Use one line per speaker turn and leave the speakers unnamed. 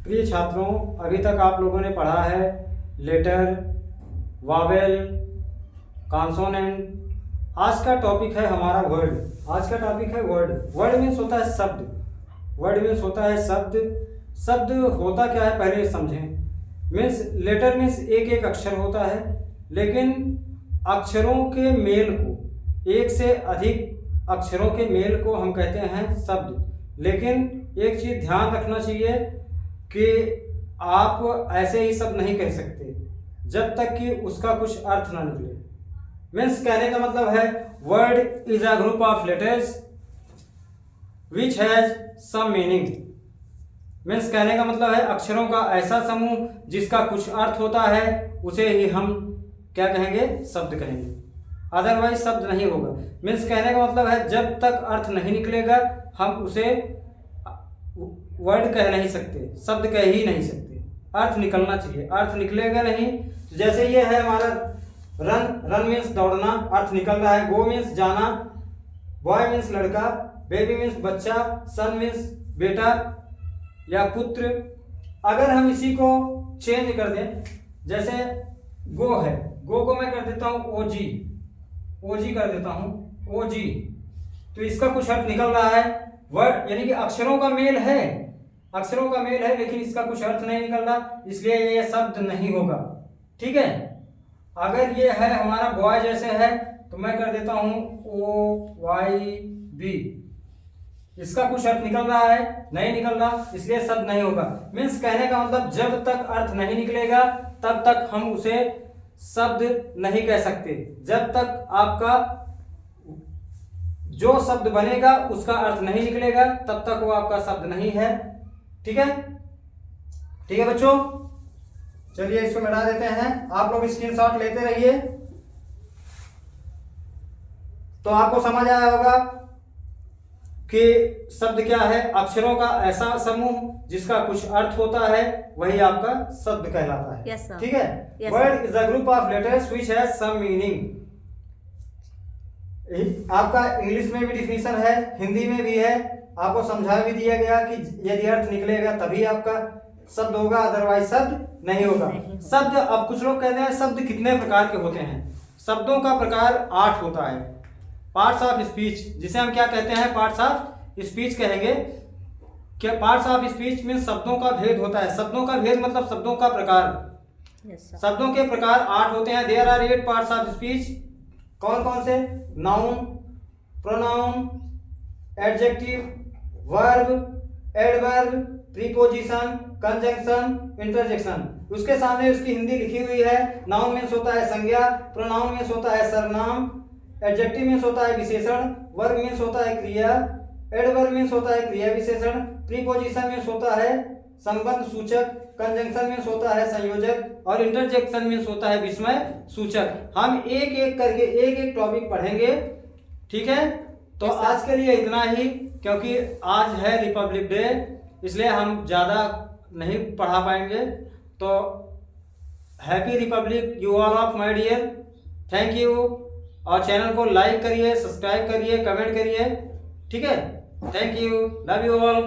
प्रिय छात्रों, अभी तक आप लोगों ने पढ़ा है लेटर, वावेल, कॉन्सोनेंट। आज का टॉपिक है हमारा वर्ड। आज का टॉपिक है वर्ड। वर्ड मीन्स होता है शब्द। वर्ड मीन्स होता है शब्द। शब्द होता क्या है पहले समझें। मीन्स लेटर मीन्स एक एक अक्षर होता है, लेकिन अक्षरों के मेल को, एक से अधिक अक्षरों के मेल को हम कहते हैं शब्द। लेकिन एक चीज़ ध्यान रखना चाहिए कि आप ऐसे ही शब्द नहीं कह सकते जब तक कि उसका कुछ अर्थ ना निकले। मीन्स कहने का मतलब है word is a group of letters which has some meaning. Means कहने का मतलब है अक्षरों का ऐसा समूह जिसका कुछ अर्थ होता है, उसे ही हम क्या कहेंगे, शब्द कहेंगे। अदरवाइज शब्द नहीं होगा। मीन्स कहने का मतलब है जब तक अर्थ नहीं निकलेगा हम उसे वर्ड कह नहीं सकते, शब्द कह ही नहीं सकते। अर्थ निकलना चाहिए, अर्थ निकलेगा नहीं। तो जैसे ये है हमारा रन। रन मीन्स दौड़ना, अर्थ निकल रहा है। गो मीन्स जाना। बॉय मीन्स लड़का। बेबी मीन्स बच्चा। सन मीन्स बेटा या पुत्र। अगर हम इसी को चेंज कर दें, जैसे गो है, गो को मैं कर देता हूँ ओजी, ओजी कर देता हूँ ओजी, तो इसका कुछ अर्थ निकल रहा है। वर्ड यानी कि अक्षरों का मेल है, अक्षरों का मेल है, लेकिन इसका कुछ अर्थ नहीं निकल रहा, इसलिए ये शब्द नहीं होगा। ठीक है। अगर ये है हमारा बॉय जैसे है, तो मैं कर देता हूं ओ वाई बी, इसका कुछ अर्थ निकल रहा है, नहीं निकल रहा, इसलिए शब्द नहीं होगा। मीन्स कहने का मतलब जब तक अर्थ नहीं निकलेगा तब तक हम उसे शब्द नहीं कह सकते। जब तक आपका जो शब्द बनेगा उसका अर्थ नहीं निकलेगा तब तक वो आपका शब्द नहीं है। ठीक है, ठीक है बच्चों, चलिए इसको मिटा देते हैं। आप लोग स्क्रीनशॉट लेते रहिए तो आपको समझ आया होगा कि शब्द क्या है। अक्षरों का ऐसा समूह जिसका कुछ अर्थ होता है, वही आपका शब्द कहलाता है।
yes,
ठीक है। Word is a group of letters which has some meaning. आपका इंग्लिश में भी डिफिनीशन है, हिंदी में भी है। आपको समझा भी दिया गया कि यदि अर्थ निकलेगा तभी आपका शब्द होगा, अदरवाइज शब्द नहीं होगा। शब्द, अब कुछ लोग कहते हैं शब्द कितने प्रकार के होते हैं। शब्दों का प्रकार 8 होता है। पार्ट्स ऑफ स्पीच, जिसे हम क्या कहते हैं, पार्ट्स ऑफ स्पीच कहेंगे। क्या पार्ट्स ऑफ स्पीच में शब्दों का भेद होता है। शब्दों का भेद मतलब शब्दों का प्रकार। शब्दों के प्रकार 8 होते हैं। There are 8 parts of speech. कौन कौन से? Noun, pronoun, adjective, verb, adverb, preposition, conjunction, interjection. उसके सामने उसकी हिंदी लिखी हुई है। नाउन मीन्स होता है संज्ञा, प्रोनाउन मीन्स होता है सर्वनाम, एडजेक्टिव मीन्स होता है विशेषण, वर्ब मीन्स होता है क्रिया, एडवर्ब मीन्स होता है क्रिया विशेषण, प्रीपोजिशन मीन्स होता है संबंध सूचक, कंजंक्शन मीन्स होता है संयोजक, और इंटरजेक्शन मीन्स होता है विस्मय सूचक। हम एक एक करके एक एक टॉपिक पढ़ेंगे। ठीक है, तो आज के लिए इतना ही, क्योंकि आज है रिपब्लिक डे, इसलिए हम ज़्यादा नहीं पढ़ा पाएंगे। तो happy republic you all of my dear, thank you. और चैनल को लाइक करिए, सब्सक्राइब करिए, कमेंट करिए। ठीक है, thank you, love you all.